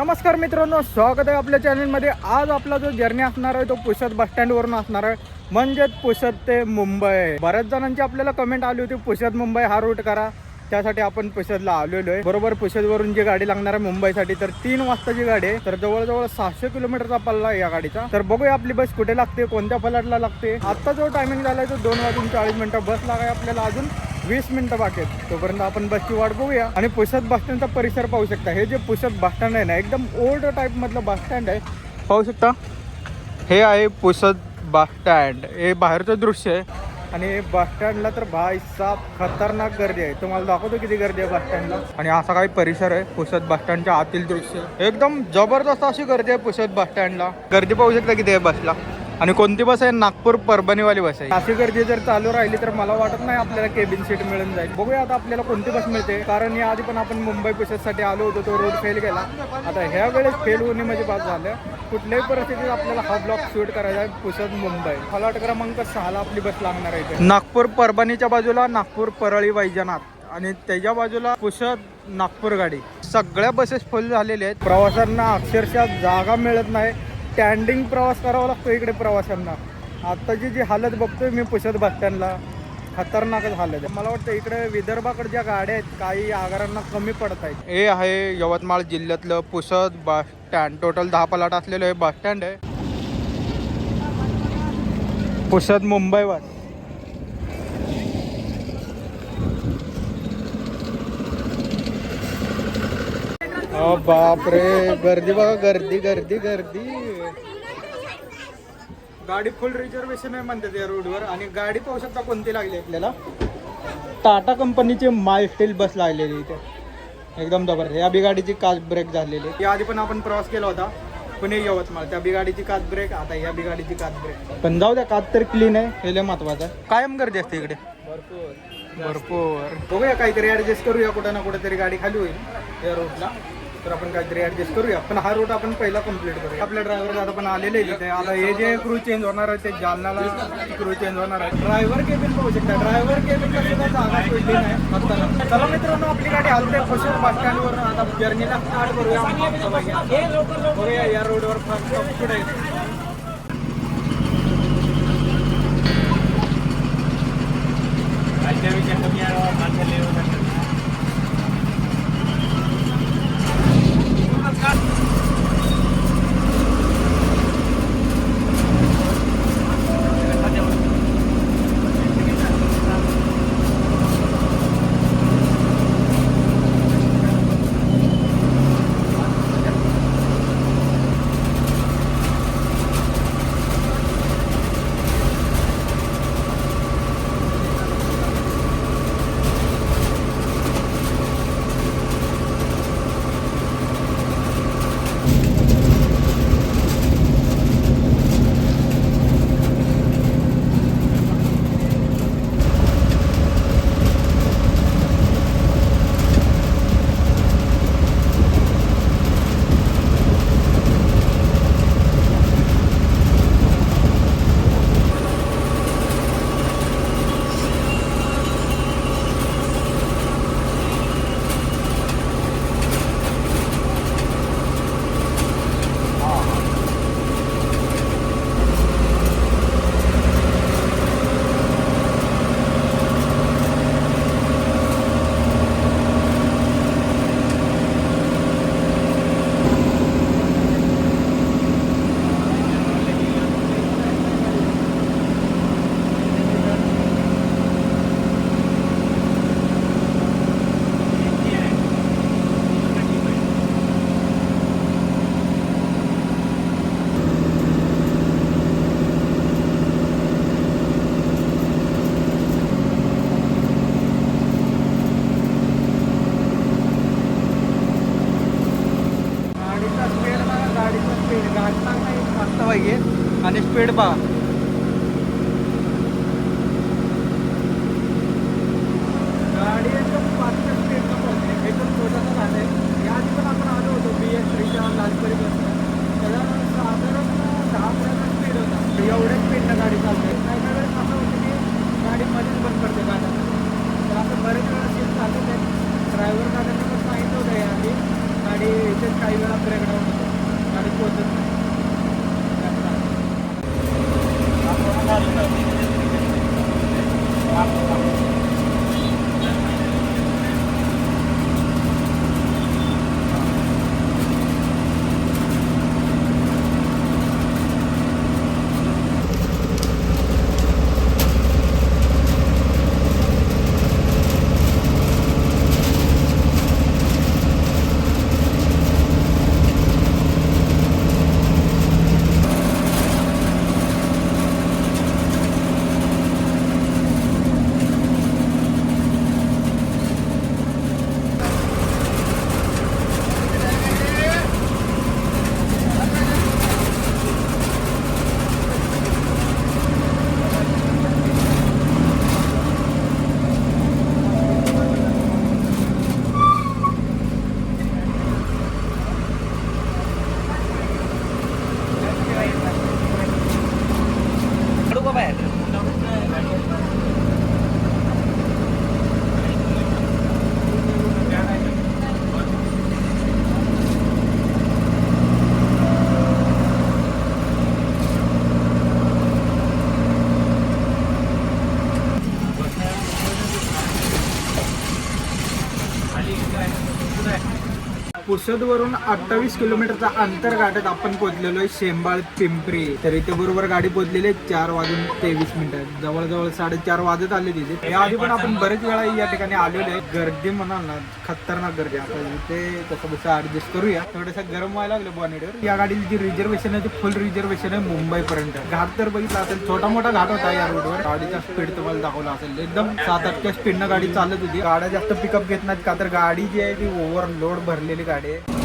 नमस्कार मित्रांनो, स्वागत आहे आपल्या चॅनलमध्ये. आज आपला जो जर्नी असणार आहे तो पुसद बस स्टँडवरून असणार आहे, म्हणजेच पुसद ते मुंबई. बऱ्याच जणांची आपल्याला कमेंट आली होती पुसद मुंबई हा रूट करा, त्यासाठी आपण पुसदला आलेलो आहे. बरोबर पुसदवरून जी गाडी लागणार आहे मुंबईसाठी तर 3 वाजताची गाडी आहे. तर जवळजवळ 600 किलोमीटरचा पल्ला आहे या गाडीचा. तर बघूया आपली बस कुठे लागते, कोणत्या फलाटला लागते. आता जो टायमिंग झालाय तो 2:40 बस लागाय आपल्याला अजून 20 मिनिटं बाकी आहेत. तोपर्यंत आपण बसची वाट बघूया. आणि पुसद बस स्टँडचा परिसर पाहू शकता. हे जे पुसद बस स्टँड आहे ना, एकदम ओल्ड टाईप मधलं बस स्टँड आहे. पाहू शकता, हे आहे पुसद बस स्टँड. हे बाहेरचं दृश्य आहे. आणि बस स्टँडला तर भाई साहब खतरनाक गर्दी आहे. तुम्हाला दाखवतो किती गर्दी आहे बस स्टँडला. आणि असा काही परिसर आहे पुसद बस स्टँडच्या आतील दृश्य. एकदम जबरदस्त अशी गर्दी आहे पुसद बस स्टँडला. गर्दी पाहू शकता किती आहे बसला. आणि कोणती बस आहे? नागपूर परभणीवाली बस आहे. अशी गर्दी जर चालू राहिली तर मला वाटत नाही आपल्याला केबिन सीट मिळून जाईल. बघूया आता आपल्याला कोणती बस मिळते, कारण या आधी पण आपण मुंबई पुसदसाठी आलो होतो, तो रोड फेल गेला. आता ह्या वेळेस फेल होणे म्हणजे बात झालं. कुठल्याही परिस्थितीत आपल्याला हा ब्लॉक शूट करायचा आहे. पुसद मुंबई फलाट क्रमांक 6 ला आपली बस लागणार आहे. नागपूर परभणीच्या बाजूला नागपूर परळी वैजनाथ आणि त्याच्या बाजूला पुसद नागपूर गाडी. सगळ्या बसेस फुल झालेल्या आहेत. प्रवाशांना अक्षरशः जागा मिळत नाही. स्टँडिंग प्रवास करावा लागतो इकडे प्रवाशांना. आत्ताची जी हालत बघतोय मी पुसद बस स्टँडला, खतरनाकच हालत आहे. मला वाटतं इकडे विदर्भाकडे ज्या गाड्या आहेत काही आगारांना कमी पडत आहेत. हे आहे यवतमाळ जिल्ह्यातलं पुसद बस स्टँड. टोटल 10 पलाट असलेलं हे बस स्टँड आहे. पुसद मुंबई बस. बापरे, गर्दी बघा, गर्दी गर्दी गर्दी. गाडी फुल रिझर्वेशन आहे म्हणतात या रोडवर. आणि गाडी पाहू शकता कोणती लागली आपल्याला. टाटा कंपनीची मायस्टील बस लागलेली इथे, एकदम जबरदस्त. या बी गाडीची काच ब्रेक झालेली. या आधी पण आपण प्रवास केला होता पुणे यवतमाळ, त्या बी गाडीची काच ब्रेक. आता या बी गाडीची काच ब्रेक. पण जाऊ द्या, काच तर क्लीन आहे, हे लय महत्वाचं आहे. कायम गर्दी असते इकडे भरपूर. बघूया काहीतरी ऍडजस्ट करूया, कुठं ना कुठं तरी गाडी खाली होईल या रोडला. तर आपण काहीतरी ऍडजस्ट करूया. पण हा रूट आपण पहिला कंप्लीट करूया. आपल्या ड्रायव्हर आता पण आलेले आहे तिथे. आता हे जे क्रू चेंज होणार आहे ते जालनाला क्रू चेंज होणार आहे. ड्रायव्हर केबिन पाहू शकता. ड्रायव्हर केबिनला सुद्धा जागा सोडली नाही आता. चला मित्रांनो, आपली गाडी हलते पुसद बस स्टँडवर. आता जर्नीला स्टार्ट करूया. या रोडवर पुढे पाहिजे. आणि स्पीड पहा, गाडी एकदम फास्ट स्पीडनं पोहोचते. एकदम छोटासा झालं आहे. याआधी पण आपण आलो होतो BS3च्या लालपरी बसला, त्याला साधारण 10 स्पीड होता. एवढ्या स्पीडनं गाडी चालते. काही वेळेस असं होतं की गाडी मध्येच बंद करते गाड्या. तर आपण बरेच वेळा सीट चालत आहे. ड्रायव्हर दादांनी पण सांगितलं होतं याआधी गाडी इथेच काही वेळा ब्रेक पुसदवरून 28 किलोमीटरचा अंतर गाठत आपण पोहोचलेलो आहे शेंबाळ पिंपरी. तर इथे बरोबर गाडी पोहोचलेली आहे 4:23. जवळजवळ 4:30 वाजत आले तिथे. याआधी पण आपण बरेच वेळा या ठिकाणी आलेलो आहे. गर्दी म्हणाल ना, खतरनाक गर्दी. आता इथे कसं बसं ऍडजस्ट करूया. थोडंसं गरम व्हायला लागलं बॉनेटवर. या गाडीची जी रिझर्वेशन आहे ती फुल रिझर्वेशन आहे मुंबईपर्यंत. घाट तर बघितला असेल, छोटा मोठा घाट होता या रोडवर. गाडीचा स्पीड तुम्हाला दाखवला असेल, एकदम 7-8 स्पीडनं गाडी चालत होती. गाड्या जास्त पिकअप घेत नाहीत का तर गाडी जी आहे ती ओव्हरलोड भरलेली गाडी आहे.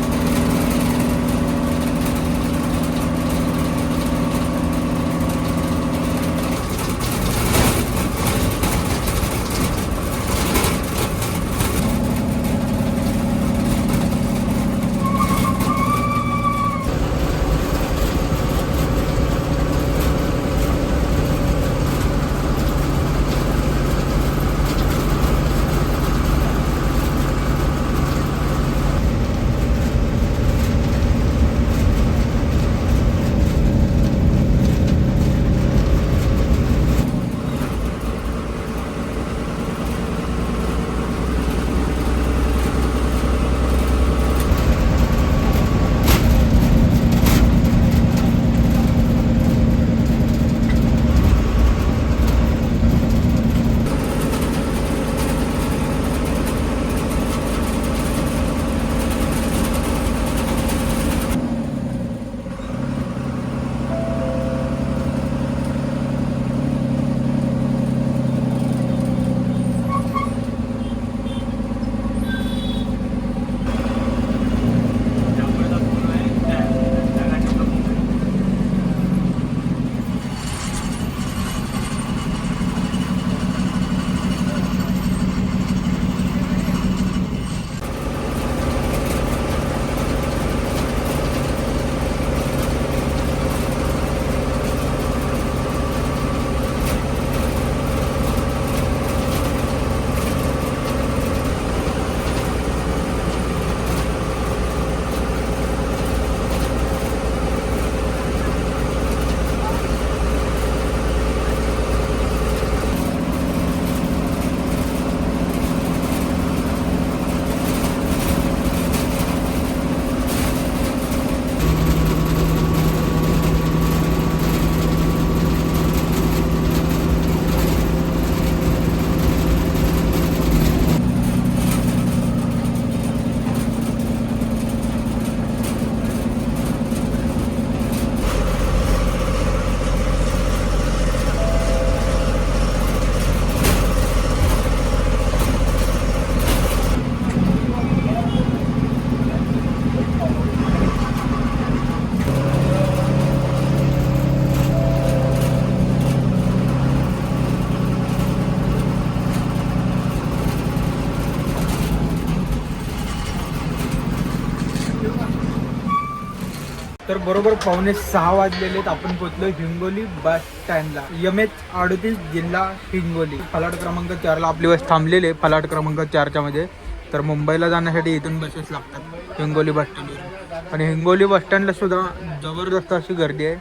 तर बरोबर 5:45 वाजलेले आहेत. आपण पोहोचलो हिंगोली बस स्टँडला. MH38 जिल्हा हिंगोली. फलाट क्रमांक 4ला आपली बस थांबलेली आहे. फलाट क्रमांक 4च्या मध्ये. तर मुंबईला जाण्यासाठी इथून बसेस लागतात हिंगोली बस स्टँडवर. आणि हिंगोली बस स्टँडला सुद्धा जबरदस्त अशी गर्दी आहे.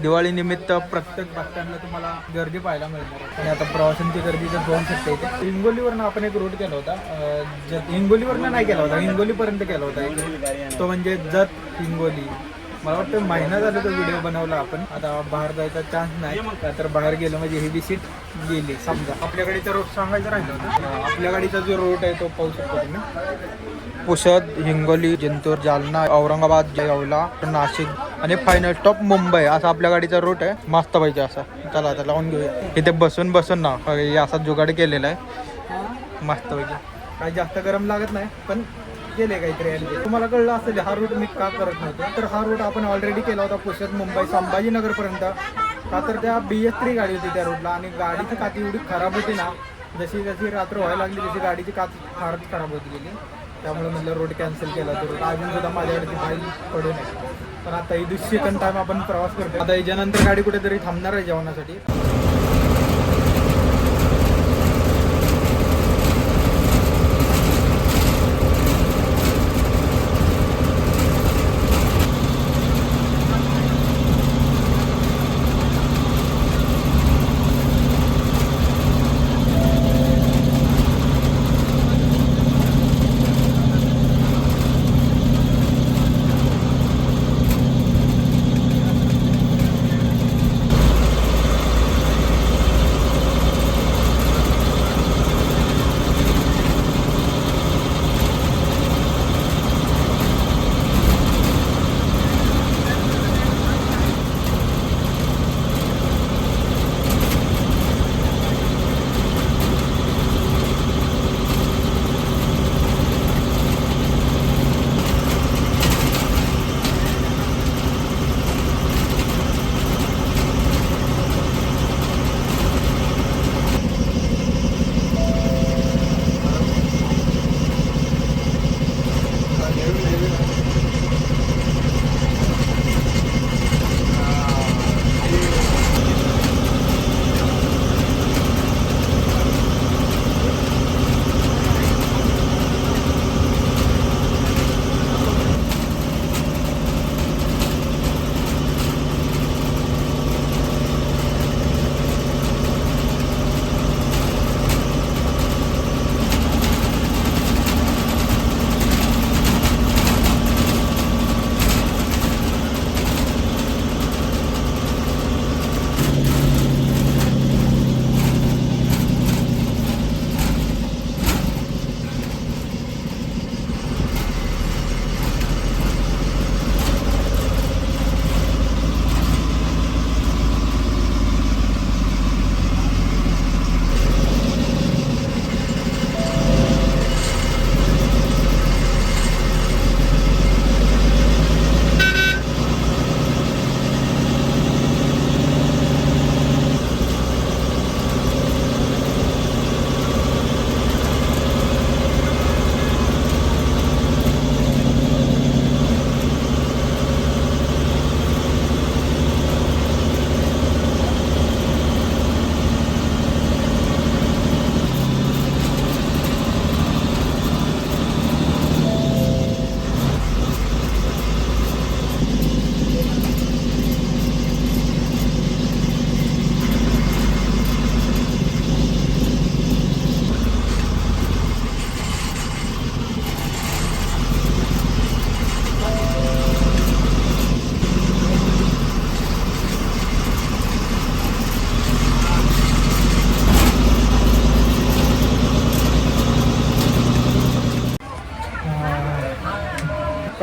दिवाळी निमित्त प्रत्येक बस स्टँडला तुम्हाला गर्दी पाहायला मिळणार. आणि आता प्रवाशांची गर्दी तर होऊ शकते इथे. हिंगोलीवरनं आपण एक रूट केला होता. हिंगोलीवरनं नाही केला होता, हिंगोलीपर्यंत केला होता. तो म्हणजे जत हिंगोली. मला वाटतं महिना झाला तो व्हिडिओ बनवला आपण. आता बाहेर जायचा चान्स नाही का तर बाहेर गेलो म्हणजे ही सीट गेली समजा. आपल्या गाडीचा रूट सांगायचं राहिलं होतं. आपल्या गाडीचा जो रूट आहे तो पाहू शकतो तुम्ही. पुसद, हिंगोली, जिंतूर, जालना, औरंगाबाद, येवला, नाशिक आणि फायनल स्टॉप मुंबई असा आपल्या गाडीचा रूट आहे. मस्त पाहिजे असा. चला आता लावून घेऊया. इथे बसून ना असा जुगाड केलेला आहे मस्त पाहिजे. काही जास्त गरम लागत नाही पण गेले काहीतरी. तुम्हाला कळलं असेल हा रूट मी का करत नव्हतो. तर हा रूट आपण ऑलरेडी केला होता पुसद मुंबई संभाजीनगरपर्यंत. का तर त्या BS3 गाडी होती त्या रूटला आणि गाडीची काच एवढी खराब होती ना, जशी जशी रात्र व्हायला लागली तशी गाडीची काच फारच खराब होत गेली. त्यामुळे म्हटलं रोड कॅन्सल केला. तो रूट अजून सुद्धा माझ्याकडे ती फाईल पडू नये. पण आता ही सेकंड टाइम आपण प्रवास करतो. आता याच्यानंतर गाडी कुठेतरी थांबणार आहे जेवणासाठी.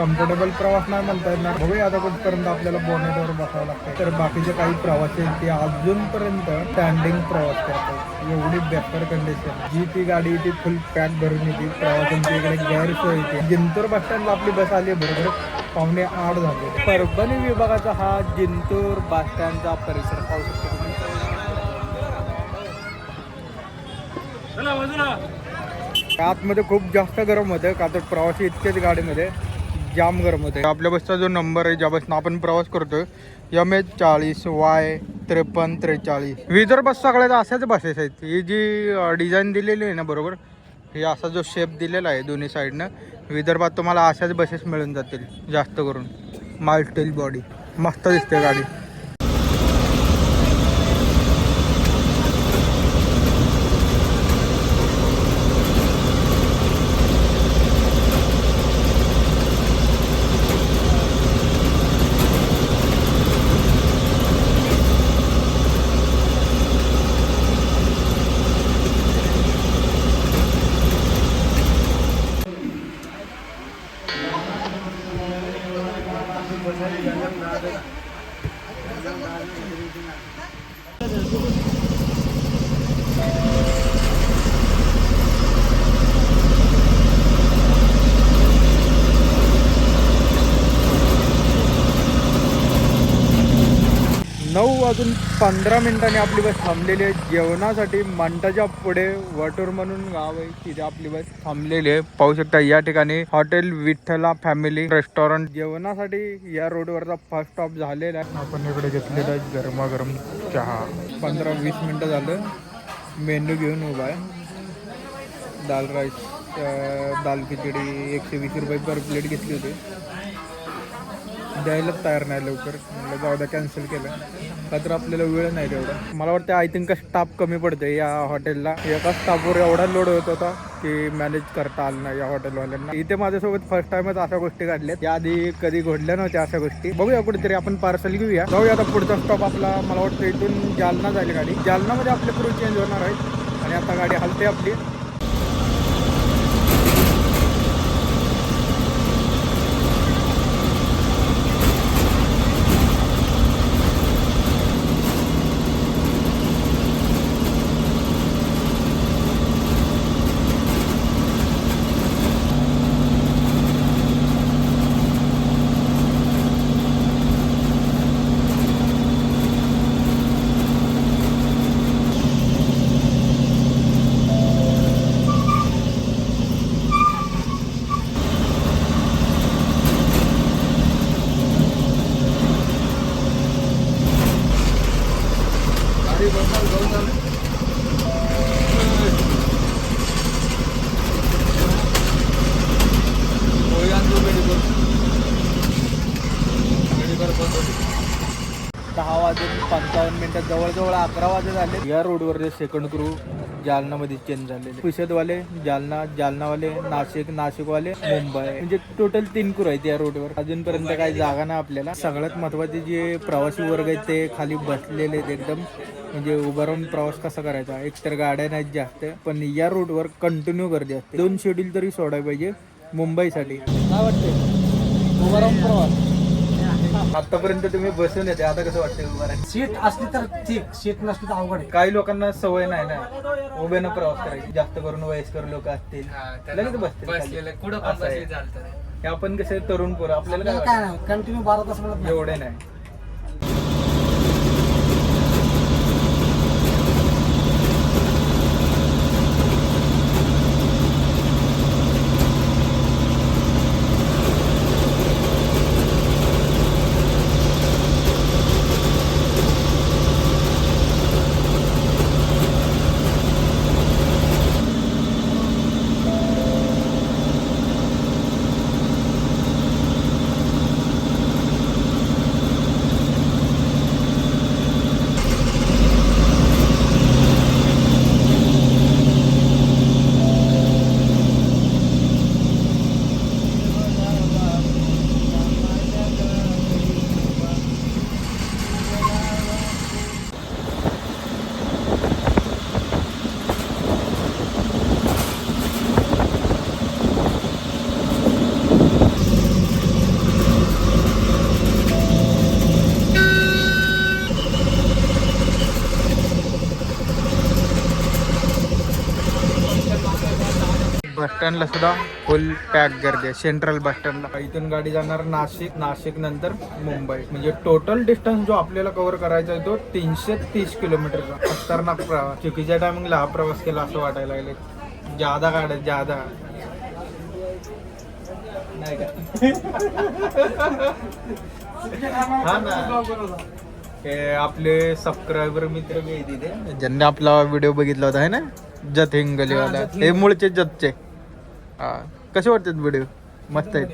कम्फर्टेबल प्रवास नाही म्हणता येणार. बघूया आता कुठपर्यंत आपल्याला बोनेटवर बसावं लागतं. तर बाकीचे काही प्रवासी आहेत ते अजूनपर्यंत स्टँडिंग प्रवास करतात. एवढी बेकार कंडिशन. जी ती गाडी ती फुल पॅक भरून येते. प्रवाशांची इकडे गैरसोय येते. जिंतूर बस स्टँडला आपली बस आली बरोबर 7:45 झाले. परभणी विभागाचा हा जिंतूर बस स्टँडचा परिसर पाहू शकतो तुम्ही. आतमध्ये खूप जास्त गरम होतं का तर प्रवासी इतकेच गाडीमध्ये जाम गरम होते. आपल्या बसचा जो नंबर आहे ज्या बसनं आपण प्रवास करतोय MH40Y5343. विदर्भ बस सगळ्यात अशाच बसेस आहेत. ही जी डिझाईन दिलेली आहे ना बरोबर, हे असा जो शेप दिलेला आहे दोन्ही साईडनं, विदर्भात तुम्हाला अशाच बसेस मिळून जातील जास्त करून. माल्टेल बॉडी मस्त दिसते गाडी. नऊ वाजून 15 मिनिटांनी आपली बस थांबलेली आहे जेवणासाठी. मंटाच्या पुढे वटूर म्हणून गाव आहे, तिथे आपली बस थांबलेली आहे. पाहू शकता या ठिकाणी हॉटेल विठ्ठला फॅमिली रेस्टॉरंट. जेवणासाठी या रोडवरचा फर्स्ट स्टॉप झालेला आहे. आपण इकडे घेतलेला आहे गरमागरम चहा. 15-20 मिनटं झालं मेन्यू घेऊन उभा आहे. दाल राईस, दाल खिचडी 120 रुपये पर प्लेट घेतली होती. द्यायलाच तयार नाही लवकर. म्हणलं जाऊ द्या, कॅन्सल केलं का तर आपल्याला वेळ नाही तेवढा. मला वाटतं आय थिंक स्टाफ कमी पडते या हॉटेलला. एका स्टाफवर एवढा लोड होत होता की मॅनेज करता आलं नाही या हॉटेलवाल्यांना. इथे माझ्यासोबत फर्स्ट टाइमच अशा गोष्टी काढल्यात. याआधी कधी घडल्या नव्हत्या अशा गोष्टी. बघूया कुठेतरी आपण पार्सल घेऊया. जाऊया आता. पुढचा स्टॉप आपला मला वाटतं इथून जालना झाली गाडी. जालनामध्ये आपले क्रू चेंज होणार आहेत आणि आता गाडी हलते आपली. वाजून 55 मिनिटात जवळजवळ 11 वाजत आले. या रोडवर सेकंड क्रू जालनामध्ये चेंज झालेले. पुसदवाले जालना, जालनावाले नाशिक, नाशिकवाले मुंबई, म्हणजे टोटल 3 क्रू आहेत या रोडवर. अजूनपर्यंत काही जागा नाही आपल्याला. सगळ्यात महत्वाचे जे प्रवासी वर्ग आहेत ते खाली बसलेले आहेत एकदम. म्हणजे उभा राहून प्रवास कसा करायचा. एकतर गाड्या नाहीत जास्त, पण या रोडवर कंटिन्यू गर्दी असते. 2 शेड्यूल तरी सोडायला पाहिजे मुंबईसाठी. काय वाटते उभा राहून प्रवास? आतापर्यंत तुम्ही बसून येते, आता कसं वाटतं उभा राहून? सीट असली तर ठीक, सीट नसली तर अवघड आहे. काही लोकांना सवय नाही ना उभ्यानं प्रवास करायची. जास्त करून वयस्कर लोक असतील लगेच बसतील. हे आपण कसे तरुण पोरं, आपल्याला काय नाही कंटिन्यू 12 तास म्हणत नाही. एवढे नाही. स्टँडला सुद्धा फुल पॅक गर्दी आहे. सेंट्रल बस स्टँडला इथून गाडी जाणार नाशिक, नाशिक नंतर मुंबई. म्हणजे टोटल डिस्टन्स जो आपल्याला कव्हर करायचा आहे तो 330 किलोमीटरचा. खतरनाक प्रवास. चुकीच्या टायमिंगला हा प्रवास केला असं वाटायला लागले. जादा गाड्या जादा नाही का? हा ना, हे आपले सबस्क्रायबर मित्र बी आहे तिथे ज्यांनी आपला व्हिडिओ बघितला होता आहे ना, जत हिंगलीवाला. हे मूळचे जतचे. हा, कसे वाटतात व्हिडिओ? मस्त आहेत.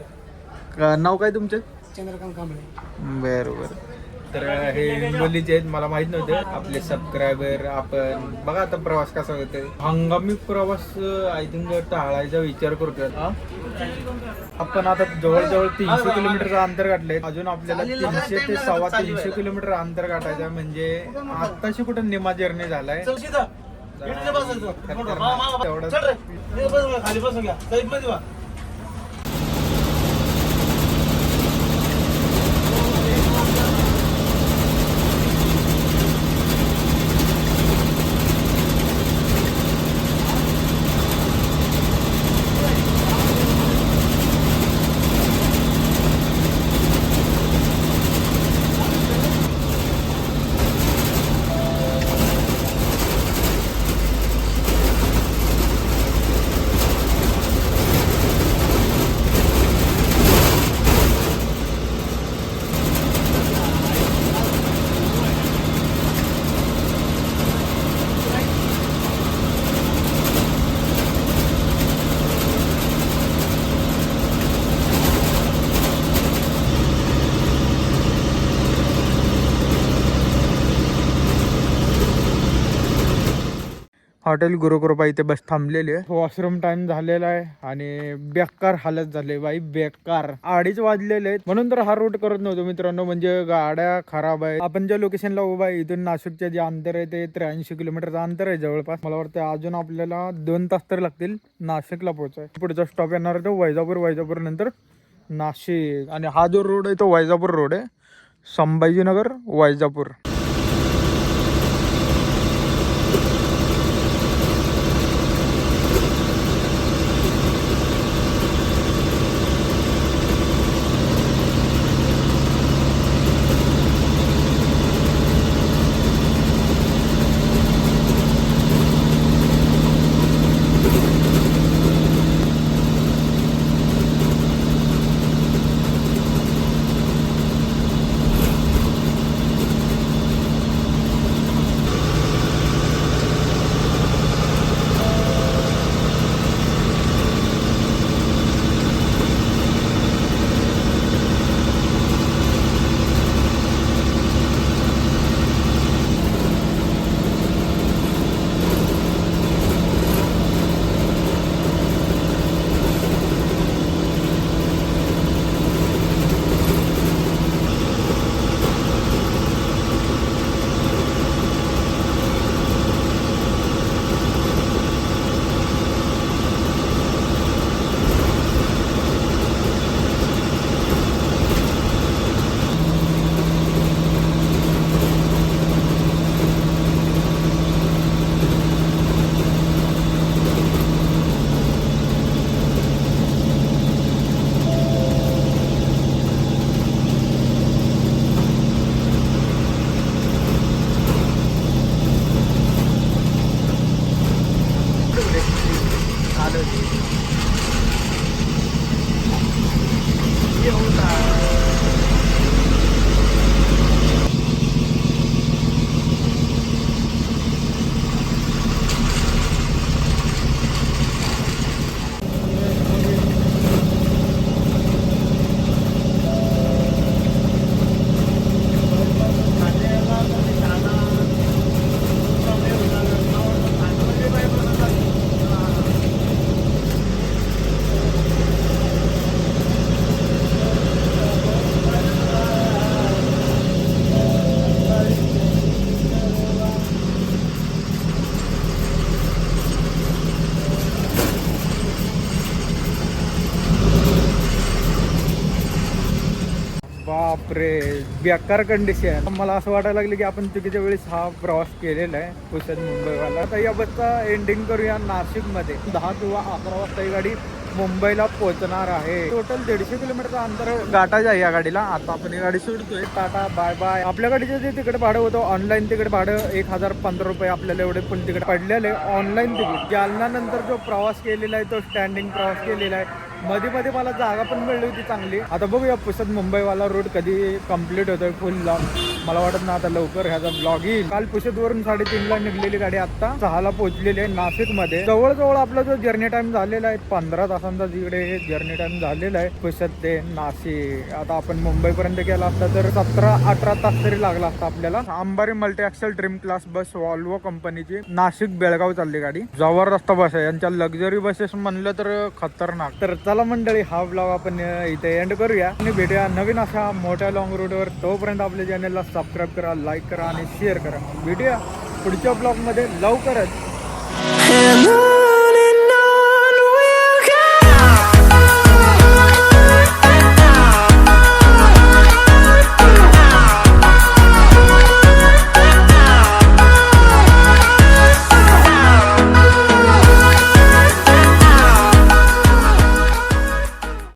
नाव काय तुमचं? चंद्रकांत कांबळे. बरं. तर हे हिंगोलीचे आहेत, मला माहित नव्हते. आपले सबस्क्रायबर. आपण बघा आता प्रवास कसा होतोय. हंगामी प्रवास आय थिंक टाळायचा विचार करतोय. आपण आता जवळजवळ 300 किलोमीटरचं अंतर गाठलंय. अजून आपल्याला 300 ते 350 किलोमीटर अंतर गाठायचं. म्हणजे आत्ताशी कुठं निमा जर्नी झालाय. तेवढं हॉटेल गुरुकृपा इथे बस थांबलेली आहे. वॉशरूम टाइम झालेला आहे आणि बेकार हालत झाली बाई, बेकार. 2:30 वाजलेले आहेत. म्हणून तर हा रूट करत नव्हतो मित्रांनो. म्हणजे गाड्या खराब आहे. आपण ज्या लोकेशनला उभा आहे इथून नाशिकचे जे अंतर आहे ते 83 किलोमीटरचं अंतर आहे जवळपास. मला वाटतं अजून आपल्याला 2 तास तर लागतील नाशिकला पोहोचायला. पुढचा स्टॉप येणार आहे तो वैजापूर. वैजापूर नंतर नाशिक. आणि हा जो रोड आहे तो वैजापूर रोड आहे. संभाजीनगर वैजापूर. बापरे बेकार कंडिशन. मला असं वाटायला लागलं की आपण चुकीच्या वेळेस हा प्रवास केलेला आहे पुसद मुंबईवाला. आता या बसचा एंडिंग करूया नाशिकमध्ये. 10 किंवा 11 वाजता ही गाडी मुंबईला पोहोचणार आहे. टोटल 150 किलोमीटरचा अंतर गाठायचं आहे या गाडीला. आता आपण ही गाडी सोडतोय. Tata bye bye. आपल्या गाडीचं जे तिकीट भाडं होतं ऑनलाईन तिकीट भाडं 1015 रुपये आपल्याला एवढे फुल तिकीट पडलेले ऑनलाईन तिकीट. जालना नंतर जो प्रवास केलेला आहे तो स्टँडिंग प्रवास केलेला आहे. मध्ये मध्ये मला जागा पण मिळली होती चांगली. आता बघूया पुसद मुंबईवाला रोड कधी कम्प्लीट होतोय फुल लॉंग. मला वाटत ना आता लवकर ह्याचा ब्लॉग येईल. काल पुसद वरून 3:30ला निघलेली गाडी आता 6ला पोहोचलेली आहे नाशिक मध्ये. जवळजवळ आपला जो जर्नी टाइम झालेला आहे 15 तासांचा तिकडे जर्नी टाइम झालेला आहे पुसद ते नाशिक. आता आपण मुंबई पर्यंत गेला असता तर 17-18 तास तरी लागला असता आपल्याला. अंबारी मल्टी ॲक्सेल ड्रीम क्लास बस वॉल्वो कंपनीची नाशिक बेळगाव चालली गाडी. जबरदस्त बस आहे. यांच्या लक्झरी बसेस म्हणलं तर खतरनाक. तर चला मंडळी हा ब्लॉग आपण इथे एंड करूया आणि भेटूया नवीन अशा मोठ्या लॉंग रूटवर. तोपर्यंत आपल्या चॅनलला सबस्क्राईब करा, लाईक करा आणि शेअर करा. भेटूया पुढच्या ब्लॉग मध्ये लवकरच.